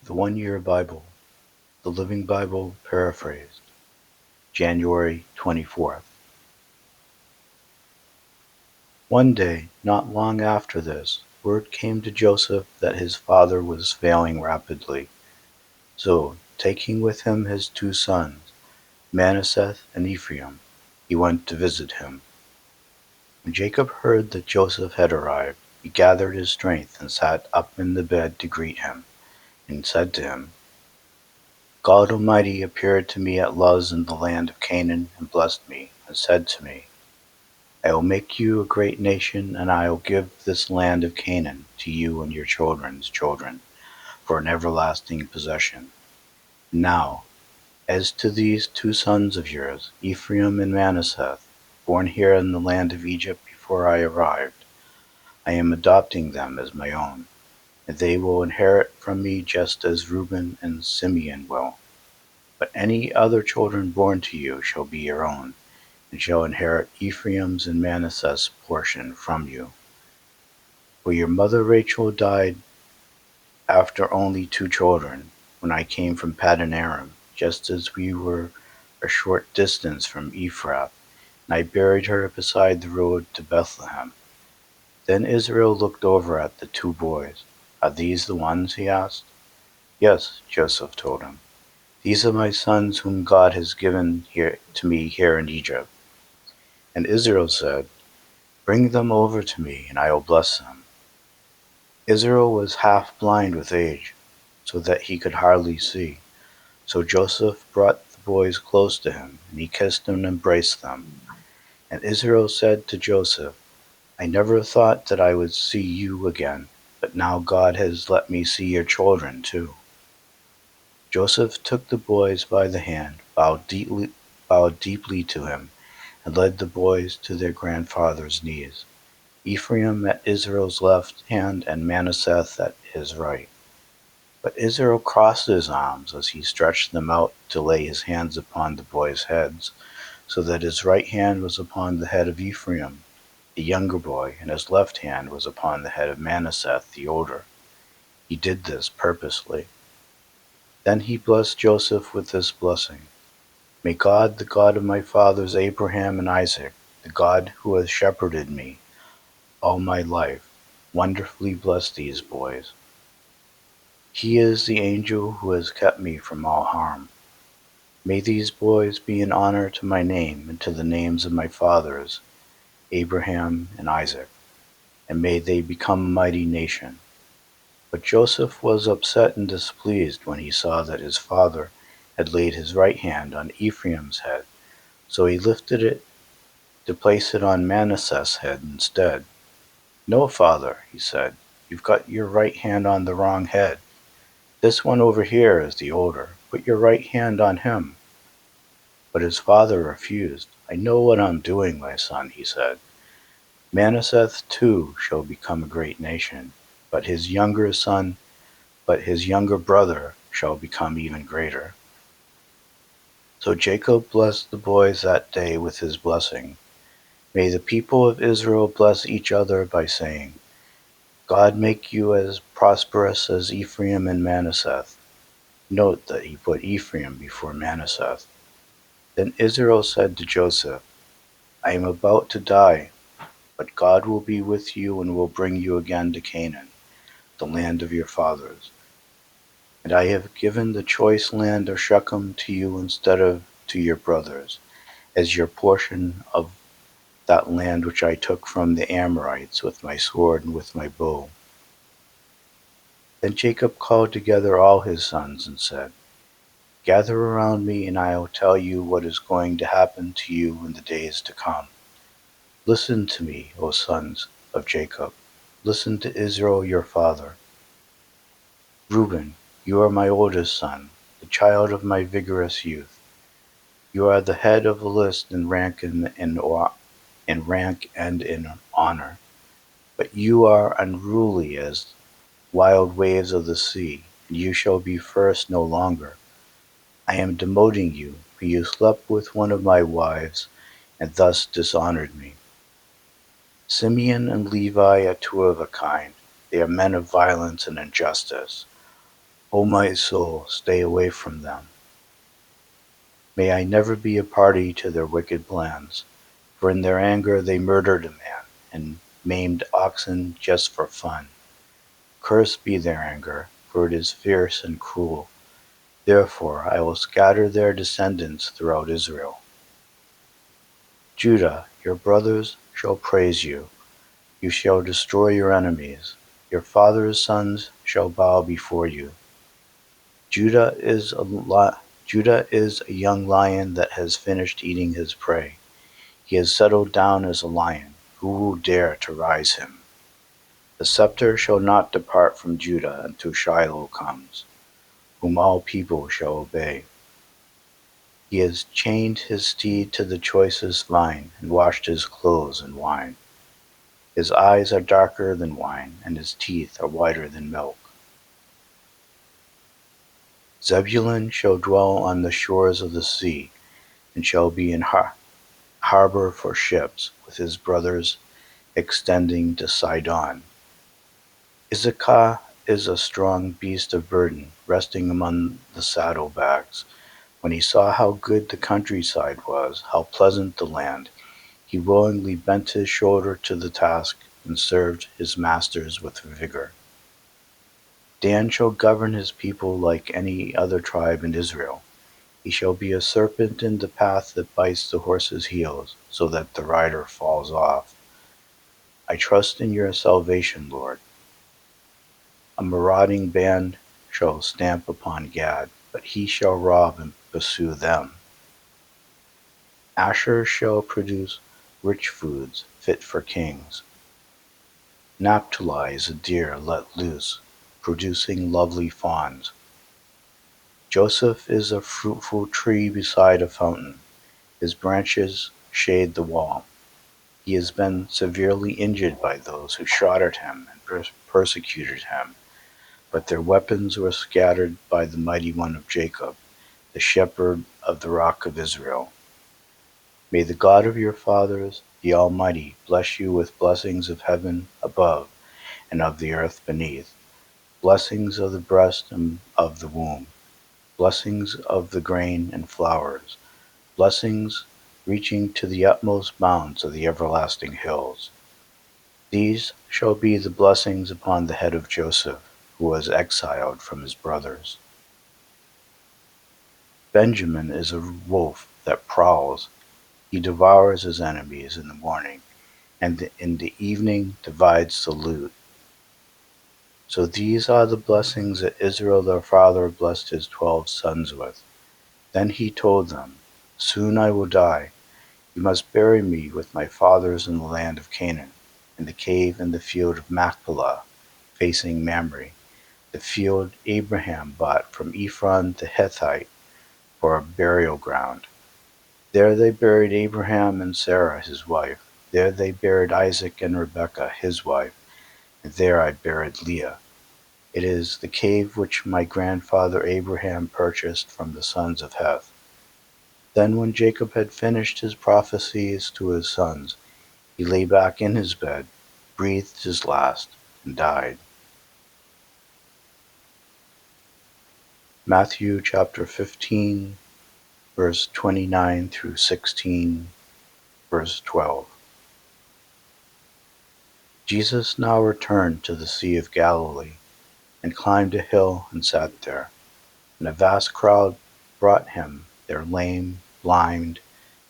The One Year Bible, the Living Bible Paraphrased, January 24th. One day, not long after this, word came to Joseph that his father was failing rapidly. So, taking with him his two sons, Manasseh and Ephraim, he went to visit him. When Jacob heard that Joseph had arrived, he gathered his strength and sat up in the bed to greet him, and said to him, God Almighty appeared to me at Luz in the land of Canaan and blessed me, and said to me, I will make you a great nation, and I will give this land of Canaan to you and your children's children for an everlasting possession. Now, as to these two sons of yours, Ephraim and Manasseh, born here in the land of Egypt before I arrived, I am adopting them as my own, and they will inherit from me just as Reuben and Simeon will. But any other children born to you shall be your own, and shall inherit Ephraim's and Manasseh's portion from you. For your mother Rachel died after only 2 children, when I came from Paddan Aram, just as we were a short distance from Ephrath, and I buried her beside the road to Bethlehem. Then Israel looked over at the 2 boys. Are these the ones? He asked. Yes, Joseph told him. These are my sons whom God has given to me here in Egypt. And Israel said, Bring them over to me, and I will bless them. Israel was half blind with age, so that he could hardly see. So Joseph brought the boys close to him, and he kissed and embraced them. And Israel said to Joseph, I never thought that I would see you again, but now God has let me see your children too. Joseph took the boys by the hand, bowed deeply to him, and led the boys to their grandfather's knees. Ephraim at Israel's left hand and Manasseh at his right. But Israel crossed his arms as he stretched them out to lay his hands upon the boys' heads, so that his right hand was upon the head of Ephraim, the younger boy, and his left hand was upon the head of Manasseh, the older. He did this purposely. Then he blessed Joseph with this blessing. May God, the God of my fathers Abraham and Isaac, the God who has shepherded me all my life, wonderfully bless these boys. He is the angel who has kept me from all harm. May these boys be an honor to my name and to the names of my fathers, Abraham and Isaac, and may they become a mighty nation. But Joseph was upset and displeased when he saw that his father had laid his right hand on Ephraim's head, so he lifted it to place it on Manasseh's head instead. No, father, he said, you've got your right hand on the wrong head. This one over here is the older. Put your right hand on him. But his father refused. I know what I'm doing, my son, he said. Manasseh too shall become a great nation, but his younger brother shall become even greater. So Jacob blessed the boys that day with his blessing. May the people of Israel bless each other by saying, God make you as prosperous as Ephraim and Manasseh. Note that he put Ephraim before Manasseh. Then Israel said to Joseph, I am about to die, but God will be with you and will bring you again to Canaan, the land of your fathers. And I have given the choice land of Shechem to you instead of to your brothers, as your portion of that land which I took from the Amorites with my sword and with my bow. Then Jacob called together all his sons and said, Gather around me, and I will tell you what is going to happen to you in the days to come. Listen to me, O sons of Jacob. Listen to Israel your father. Reuben, you are my oldest son, the child of my vigorous youth. You are the head of the list in rank and in honor. But you are unruly as wild waves of the sea, and you shall be first no longer. I am demoting you, for you slept with one of my wives, and thus dishonored me. Simeon and Levi are 2 of a kind. They are men of violence and injustice. O my soul, stay away from them. May I never be a party to their wicked plans, for in their anger they murdered a man and maimed oxen just for fun. Cursed be their anger, for it is fierce and cruel. Therefore I will scatter their descendants throughout Israel. Judah, your brothers shall praise you. You shall destroy your enemies. Your father's sons shall bow before you. Judah is Judah is a young lion that has finished eating his prey. He has settled down as a lion. Who will dare to rise him? The scepter shall not depart from Judah until Shiloh comes, whom all people shall obey. He has chained his steed to the choicest vine, and washed his clothes in wine. His eyes are darker than wine, and his teeth are whiter than milk. Zebulun shall dwell on the shores of the sea, and shall be in harbor for ships, with his brothers extending to Sidon. Issachar is a strong beast of burden, resting among the saddlebags. When he saw how good the countryside was, how pleasant the land, he willingly bent his shoulder to the task, and served his masters with vigor. Dan shall govern his people like any other tribe in Israel. He shall be a serpent in the path that bites the horse's heels, so that the rider falls off. I trust in your salvation, Lord. A marauding band shall stamp upon Gad, but he shall rob and pursue them. Asher shall produce rich foods, fit for kings. Naphtali is a deer let loose, producing lovely fawns. Joseph is a fruitful tree beside a fountain. His branches shade the wall. He has been severely injured by those who shot at him and persecuted him, but their weapons were scattered by the mighty one of Jacob, the shepherd of the rock of Israel. May the God of your fathers, the Almighty, bless you with blessings of heaven above and of the earth beneath, blessings of the breast and of the womb, blessings of the grain and flowers, blessings reaching to the utmost bounds of the everlasting hills. These shall be the blessings upon the head of Joseph, who was exiled from his brothers. Benjamin is a wolf that prowls. He devours his enemies in the morning, and in the evening divides the loot. So these are the blessings that Israel their father blessed his 12 sons with. Then he told them, Soon I will die. You must bury me with my fathers in the land of Canaan, in the cave in the field of Machpelah, facing Mamre, the field Abraham bought from Ephron the Hittite for a burial ground. There they buried Abraham and Sarah his wife. There they buried Isaac and Rebekah his wife, and there I buried Leah. It is the cave which my grandfather Abraham purchased from the sons of Heth. Then when Jacob had finished his prophecies to his sons, he lay back in his bed, breathed his last, and died. Matthew chapter 15, verse 29 through 16, verse 12. Jesus now returned to the Sea of Galilee, and climbed a hill and sat there. And a vast crowd brought him their lame, blind,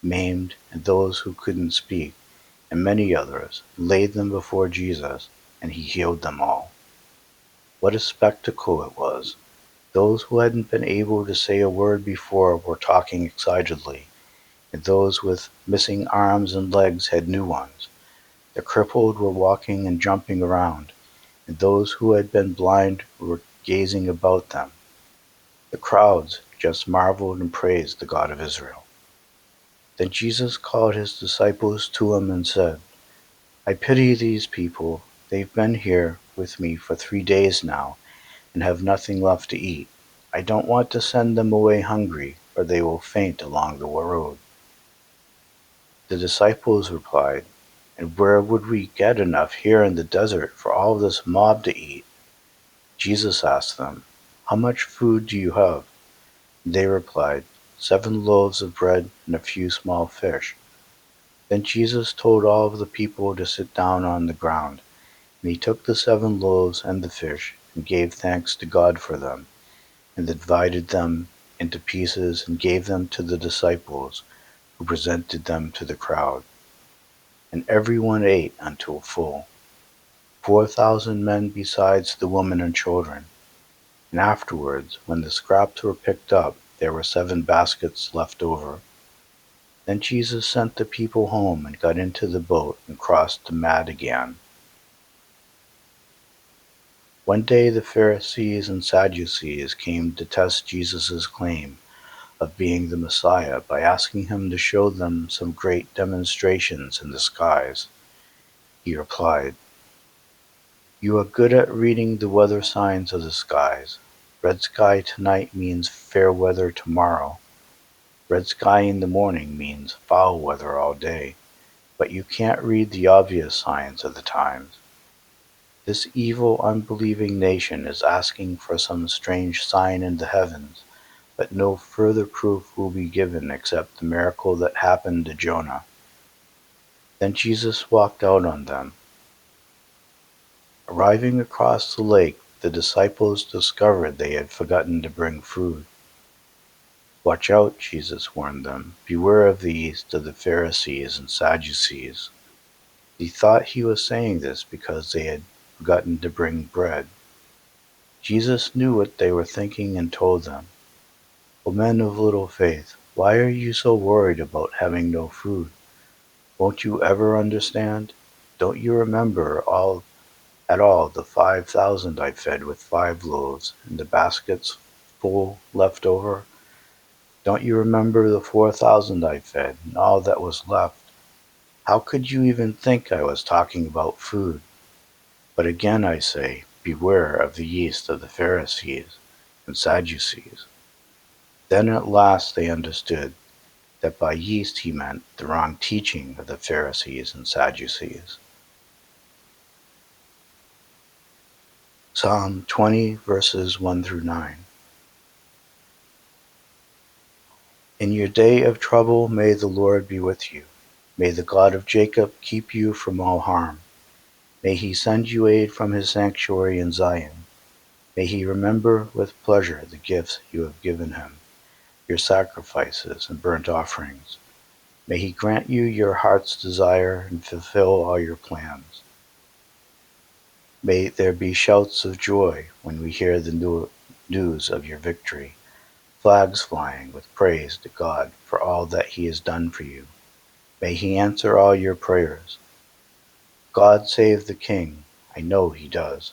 maimed, and those who couldn't speak, and many others, and laid them before Jesus, and he healed them all. What a spectacle it was! Those who hadn't been able to say a word before were talking excitedly, and those with missing arms and legs had new ones. The crippled were walking and jumping around, and those who had been blind were gazing about them. The crowds just marveled and praised the God of Israel. Then Jesus called his disciples to him and said, I pity these people. They've been here with me for 3 days now, and have nothing left to eat. I don't want to send them away hungry, or they will faint along the road. The disciples replied, And where would we get enough here in the desert for all this mob to eat? Jesus asked them, "How much food do you have?" They replied, "7 loaves of bread and a few small fish." Then Jesus told all of the people to sit down on the ground. And he took the 7 loaves and the fish, and gave thanks to God for them, and divided them into pieces, and gave them to the disciples, who presented them to the crowd. And everyone ate until full, 4,000 men besides the women and children. And afterwards, when the scraps were picked up, there were 7 baskets left over. Then Jesus sent the people home, and got into the boat, and crossed to Madigan. One day the Pharisees and Sadducees came to test Jesus' claim of being the Messiah by asking him to show them some great demonstrations in the skies. He replied, "You are good at reading the weather signs of the skies. Red sky tonight means fair weather tomorrow. Red sky in the morning means foul weather all day. But you can't read the obvious signs of the times. This evil, unbelieving nation is asking for some strange sign in the heavens, but no further proof will be given except the miracle that happened to Jonah." Then Jesus walked out on them. Arriving across the lake, the disciples discovered they had forgotten to bring food. "Watch out," Jesus warned them. "Beware of the yeast of the Pharisees and Sadducees." He thought he was saying this because they had forgotten to bring bread. Jesus knew what they were thinking and told them, "O men of little faith, why are you so worried about having no food? Won't you ever understand? Don't you remember all the 5,000 I fed with 5 loaves, and the baskets full left over? Don't you remember the 4,000 I fed, and all that was left? How could you even think I was talking about food? But again I say, beware of the yeast of the Pharisees and Sadducees." Then at last they understood that by yeast he meant the wrong teaching of the Pharisees and Sadducees. Psalm 20, verses 1 through 9. In your day of trouble may the Lord be with you. May the God of Jacob keep you from all harm. May he send you aid from his sanctuary in Zion. May he remember with pleasure the gifts you have given him, your sacrifices and burnt offerings. May he grant you your heart's desire and fulfill all your plans. May there be shouts of joy when we hear the news of your victory, flags flying with praise to God for all that he has done for you. May he answer all your prayers. God save the King. I know he does.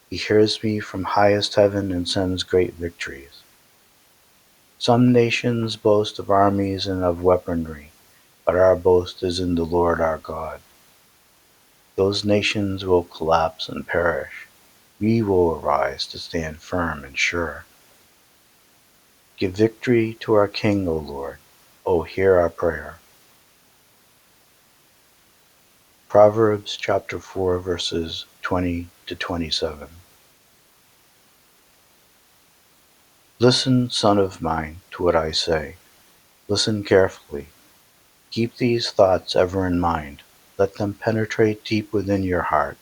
He hears me from highest heaven and sends great victories. Some nations boast of armies and of weaponry, but our boast is in the Lord our God. Those nations will collapse and perish. We will arise to stand firm and sure. Give victory to our King, O Lord. O hear our prayer. Proverbs chapter 4, verses 20 to 27. Listen, son of mine, to what I say. Listen carefully. Keep these thoughts ever in mind. Let them penetrate deep within your heart,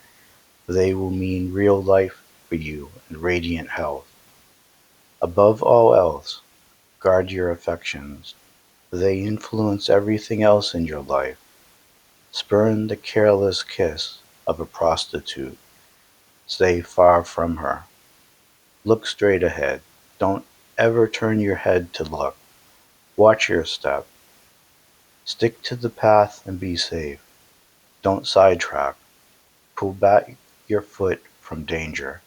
for they will mean real life for you and radiant health. Above all else, guard your affections, for they influence everything else in your life. Spurn the careless kiss of a prostitute. Stay far from her. Look straight ahead. Don't ever turn your head to look. Watch your step. Stick to the path and be safe. Don't sidetrack. Pull back your foot from danger.